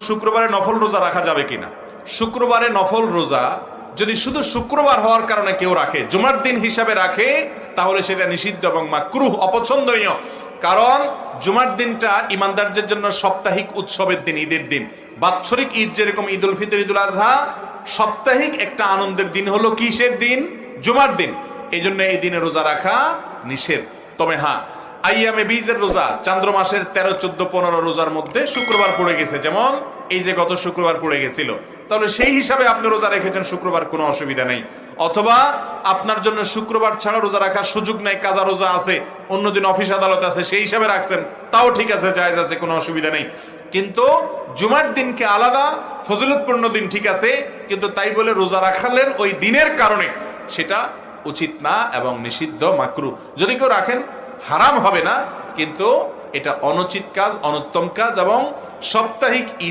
শুক্রবারে নফল রোজা রাখা যাবে কিনা? শুক্রবারে নফল রোজা যদি শুধু শুক্রবার হওয়ার কারণে কেউ রাখে, জুমার দিন হিসাবে রাখে, তাহলে সেটা নিষিদ্ধ এবং মাকরুহ, অপছন্দনীয়। কারণ জুমার দিনটা ইমানদারদের জন্য সাপ্তাহিক উৎসবের দিন, ঈদের দিন। বাৎসরিক ঈদ যেরকম ঈদ উল ফিতর, ঈদ উল আজহা, সাপ্তাহিক একটা আনন্দের দিন হলো কিসের দিন? জুমার দিন। এই জন্য এই দিনে রোজা রাখা নিষেধ। তবে হ্যাঁ, আইয়ামে বীজের রোজা, চান্দ্র মাসের 13, 14, 15 রোজার মধ্যে শুক্রবার পড়ে গেছে, যেমন এই যে গত শুক্রবার পড়ে গেছিল, তাহলে সেই হিসাবে আপনি রোজা রেখেছেন শুক্রবার, কোনো অসুবিধা নেই। অথবা আপনার জন্য শুক্রবার ছাড়া রোজা রাখার সুযোগ নেই, কাজা রোজা আছে, অন্যদিন অফিস আদালত আছে, সেই হিসাবে রাখছেন, তাও ঠিক আছে, জায়েজ আছে, কোনো অসুবিধা নেই। কিন্তু জুমার দিনকে আলাদা ফজিলতপূর্ণ দিন, ঠিক আছে, কিন্তু তাই বলে রোজা রাখালেন ওই দিনের কারণে, সেটা উচিত না এবং নিষিদ্ধ, মাকরুহ। যদি কেউ রাখেন হারাম হবে না, কিন্তু এটা অনুচিত কাজ, অনুত্তম কাজ। এবং সাপ্তাহিক ঈদে